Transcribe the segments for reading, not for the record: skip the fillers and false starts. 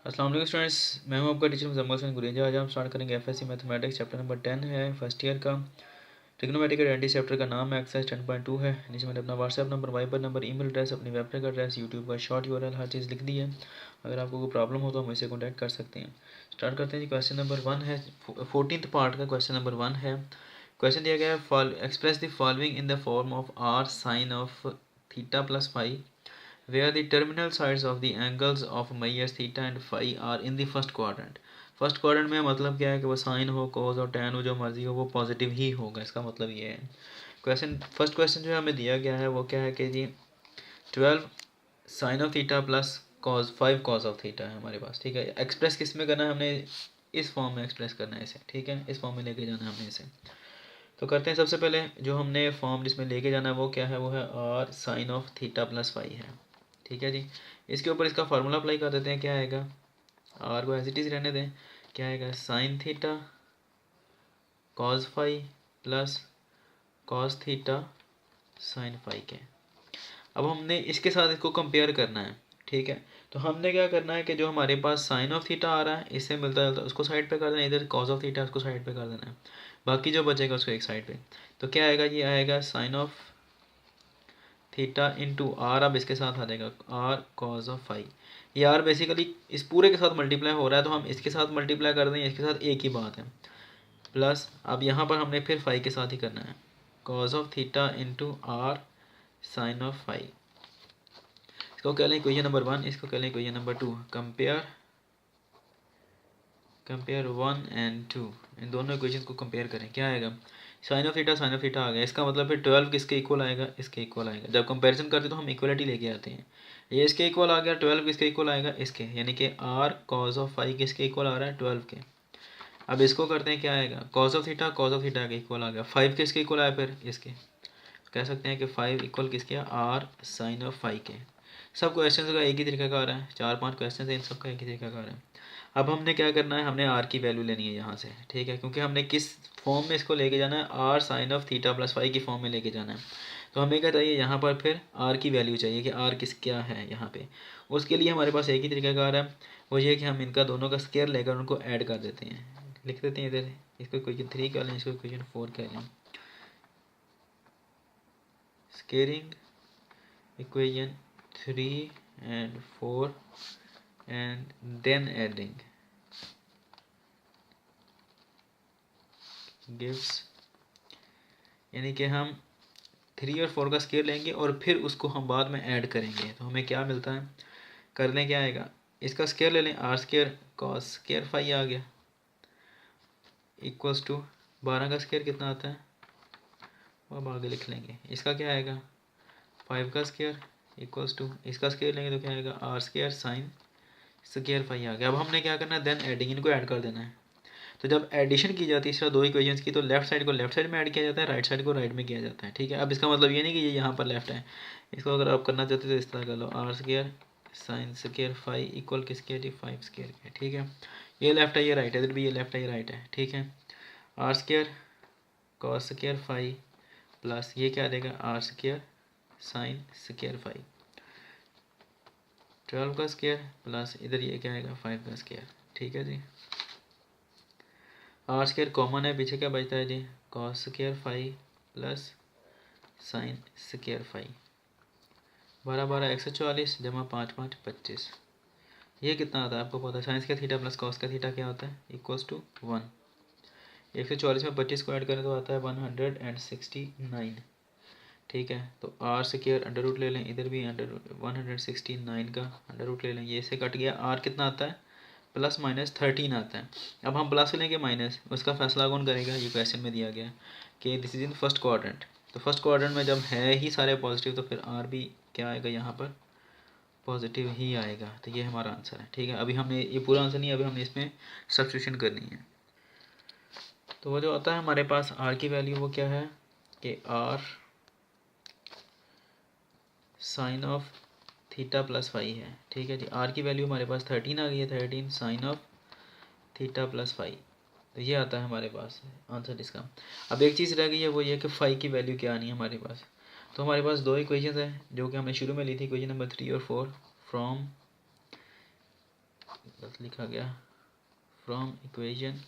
अस्सलाम वालेकुम स्टूडेंट्स, मैं हूं आपका टीचर मुजम्मल हसन गुरेजा। आज हम स्टार्ट करेंगे एफएससी मैथमेटिक्स चैप्टर नंबर 10 है फर्स्ट ईयर का। ट्रिग्नोमेट्रिक आइडेंटिटी चैप्टर का नाम है एक्सरसाइज 10.2 है। नीचे मैंने अपना WhatsApp number, Viber number, email address, अपनी वेबसाइट का एड्रेस, यूट्यूब का शॉर्ट यूआरएल हर चीज़ लिख दी है। अगर आपको कोई प्रॉब्लम हो तो मुझसे कॉन्टैक्ट कर सकते हैं। स्टार्ट करते हैं जी। क्वेश्चन नंबर 1 है, 14th पार्ट का क्वेश्चन नंबर 1 है। क्वेश्चन दिया गया है, express the following in the form of R sine of theta plus phi where the terminal sides of the angles of Meyer's theta and phi are in the first quadrant। First quadrant में मतलब क्या है कि वो sign हो, कोस हो, tan हो, जो मर्जी हो वो पॉजिटिव ही होगा। इसका मतलब ये है। फर्स्ट क्वेश्चन जो हमें दिया गया है वो क्या है कि जी 12 sine of theta plus cos 5 cos of theta है हमारे पास। ठीक है, एक्सप्रेस किस में करना है हमने? इस फॉर्म में एक्सप्रेस करना है इसे। ठीक है, इस फॉर्म में लेके जाना है हमने इसे। तो करते हैं। सबसे पहले जो हमने फॉर्म जिसमें लेके जाना है वो क्या है? वो है r sine of theta plus phi है। ठीक है जी। इसके ऊपर इसका फार्मूला अप्लाई कर देते हैं। क्या आएगा? आर को एज इट इज रहने दें। क्या आएगा? Sine theta cos phi plus cos theta sine phi के। अब हमने इसके साथ इसको कंपेयर करना है। ठीक है, तो हमने क्या करना है कि जो हमारे पास साइन ऑफ थीटा आ रहा है इससे मिलता जुलता उसको साइड पे कर देना, इधर कॉस ऑफ थीटा उसको साइड पे कर देना है, बाकी जो बचेगा उसको एक साइड पे। तो क्या आएगा? ये आएगा sine of theta into r. अब इसके साथ आ जाएगा आर कॉस ऑफ फाई। ये आर बेसिकली इस पूरे के साथ मल्टीप्लाई हो रहा है तो हम इसके साथ मल्टीप्लाई कर दें, इसके साथ एक ही बात है। प्लस अब यहाँ पर हमने फिर फाई के साथ ही करना है, cos of theta into r sine of phi. इसको कह लें इक्वेशन नंबर 1, इसको कह लें इक्वेशन नंबर 2। कंपेयर 1 एंड 2, इन दोनों इक्वेशन को कंपेयर करें। क्या आएगा? साइन ऑफ थीटा आ गया। इसका मतलब फिर 12 किसके इक्वल आएगा? इसके इक्वल आएगा। जब कंपैरिजन करते तो हम इक्वलिटी लेके आते हैं। ये इसके इक्वल आ गया, 12 किसके इक्वल आएगा? इसके, यानी कि आर कॉस ऑफ फाई किसके इक्वल आ रहा है? 12 के। अब इसको करते हैं। क्या आएगा? कॉस ऑफ थीटा के इक्वल आ गया। 5 किसके इक्वल आया? फिर इसके। कह सकते हैं कि 5 इक्वल किसके? आर साइन ऑफ फाई के। सब क्वेश्चन का एक ही तरीका का आ रहा है, 4-5 क्वेश्चन है, इन सब का एक ही तरीका का आ रहा है। अब हमने क्या करना है? हमने आर की वैल्यू लेनी है यहाँ से। ठीक है, क्योंकि हमने किस फॉर्म में इसको लेके जाना है? R sine of theta plus phi की फॉर्म में लेके जाना है। तो हमें क्या चाहिए यहाँ पर? फिर आर की वैल्यू चाहिए कि आर क्या है यहाँ पे। उसके लिए हमारे पास एक ही तरीका का आ रहा है, वो ये कि हम इनका दोनों का स्केयर लेकर उनको ऐड कर देते हैं। लिख देते हैं इधर, इसको क्वेश्चन 3 कर लें, इसको क्वेश्चन 4 कर लें। Squaring equation 3 and 4 and then adding gives, यानी कि हम 3 और 4 का स्केयर लेंगे और फिर उसको हम बाद में ऐड करेंगे तो हमें क्या मिलता है? कर लें। क्या आएगा? इसका स्केयर ले लें, R square cos square phi आ गया इक्वल्स टू 12 का स्केयर कितना आता है वो अब आगे लिख लेंगे। इसका क्या आएगा? 5 का स्केयर इक्वल्स टू, इसका स्केयर लेंगे तो क्या आएगा? R square sine square phi आ गया। अब हमने क्या करना है? देन एडिंग, इनको ऐड कर देना है। तो जब एडिशन की जाती है इस तरह दो इक्वेशंस की, तो लेफ्ट साइड को लेफ्ट साइड में ऐड किया जाता है, राइट साइड को राइट में किया जाता है। ठीक है, अब इसका मतलब ये नहीं कि ये यहाँ पर लेफ्ट है। इसको अगर आप करना चाहते हो तो इस तरह कर लो, R square sine square phi equal किसके? 5 स्केयर के। ठीक है, ये लेफ्ट है ये राइट है, इधर भी ये लेफ्ट है ये राइट है। ठीक है, r square cos square phi plus ये क्या देगा? R square sine square phi. 12 का स्केयर प्लस इधर ये क्या आएगा? 5 का स्केयर। ठीक है जी, आर स्केयर कॉमन है, पीछे क्या बचता है जी? Cos square phi plus sine square phi. 12-12 144 जमा 5-5 25। ये कितना आता है आपको पता है? साइंस का थीटा प्लस कॉस का थीटा क्या होता है? Equals to 1। 144 में 25 को ऐड करें तो आता है 169। ठीक है, तो आर स्केयर अंडर रूट ले लें, इधर भी अंडर 169 का अंडर रूट ले लें, ये से कट गया। आर कितना आता है? प्लस माइनस 13 आता है। अब हम प्लस लेंगे माइनस, उसका फैसला कौन करेगा? ये क्वेश्चन में दिया गया कि this is in first quadrant. तो फर्स्ट क्वाड्रेंट में जब है ही सारे पॉजिटिव तो फिर आर भी क्या आएगा? यहाँ पर पॉजिटिव ही आएगा। तो ये हमारा आंसर है। ठीक है, अभी हमने ये पूरा आंसर नहीं है, अभी हमने इसमें सब्स्टिट्यूशन करनी है। तो वो जो आता है हमारे पास आर की वैल्यू वो क्या है कि r sine of theta plus phi है। ठीक है जी, आर की वैल्यू हमारे पास 13 आ गई है, 13 sine of theta plus phi. तो ये आता है हमारे पास आंसर इसका। अब एक चीज़ रह गई है, वो ये कि फाई की वैल्यू क्या आनी है हमारे पास। तो हमारे पास दो इक्वेशन है जो कि हमने शुरू में ली थी, इक्वेशन नंबर 3 और 4 फ्रॉम गलत लिखा गया, फ्रॉम इक्वेशन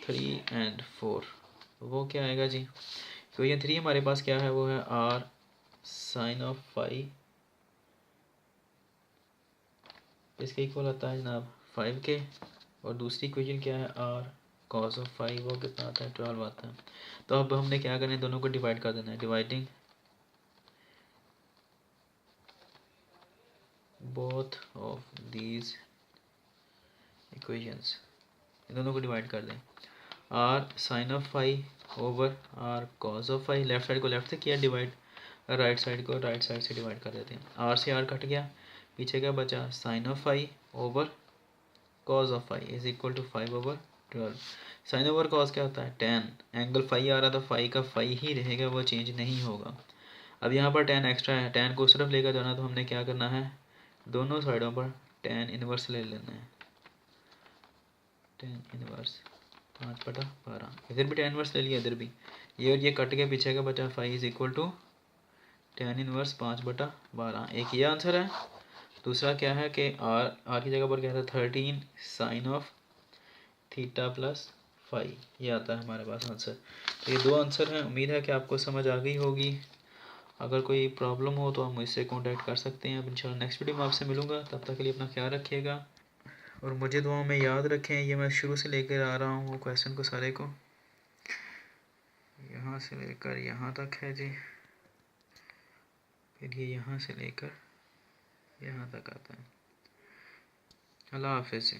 3 and 4। वो क्या आएगा जी, इक्वेशन 3 हमारे पास क्या है, वो है आर साइन ऑफ फाई, इसके इक्वल आता है जनाब 5 के, और दूसरी इक्वेशन क्या है आर कॉस ऑफ फाई, वो कितना आता है 12 आता है। तो अब हमने क्या करना है, दोनों को डिवाइड कर देना है, dividing both of these equations, इन दोनों को डिवाइड कर दें, R sine of phi over R cos of phi, left side को लेफ्ट से किया डिवाइड, राइट साइड को राइट साइड से डिवाइड कर देते हैं, आर से आर कट गया, पीछे क्या बचा sine of phi over cos of phi is equal to 5/12। Sine over cos क्या होता है टेन, एंगल फाई आ रहा था, फाई का फाई ही रहेगा, वो चेंज नहीं होगा। अब यहाँ पर टेन एक्स्ट्रा है, टेन को सिर्फ लेकर जाना, तो हमने क्या करना है, दोनों साइडों पर टेन इनवर्स ले लेना है, टेन इनवर्स 5/12, इधर भी टेन इनवर्स ले लिया, इधर भी, ये और ये कट के पीछे का बचा, phi is equal to tan inverse 5/12। एक ये आंसर है। दूसरा क्या है कि आर की जगह पर क्या था 13 sine of theta plus phi, ये आता है हमारे पास आंसर। तो ये दो आंसर हैं, उम्मीद है कि आपको समझ आ गई होगी। अगर कोई प्रॉब्लम हो तो आप मुझसे कांटेक्ट कर सकते हैं। अब इंशाल्लाह नेक्स्ट वीडियो में आपसे मिलूँगा, तब तक के लिए अपना ख्याल रखिएगा और मुझे दुआओं में याद रखें। ये मैं शुरू से लेकर आ रहा हूँ क्वेश्चन को सारे को, यहाँ से लेकर यहाँ तक है जी, फिर ये यहाँ से लेकर यहाँ तक आता है। अल्लाह हाफिज़।